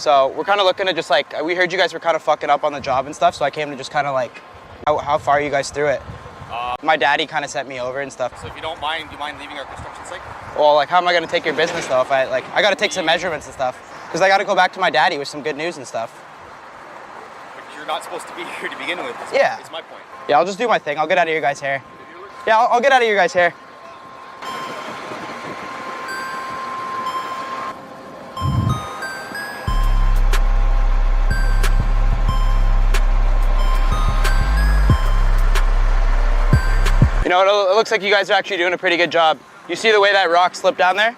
So we're kind of looking to just like, we heard you guys were kind of fucking up on the job and stuff, so I came to just kind of like, how far are you guys through it? My daddy kind of sent me over and stuff. So if you don't mind, do you mind leaving our construction site? Well, like, how am I gonna take your business though if I got to take some measurements and stuff? Because I got to go back to my daddy with some good news and stuff. But you're not supposed to be here to begin with. Yeah. It's my point. Yeah, I'll just do my thing. I'll get out of your guys' hair. Yeah, I'll get out of your guys' hair. You know, it looks like you guys are actually doing a pretty good job. You see the way that rock slipped down there?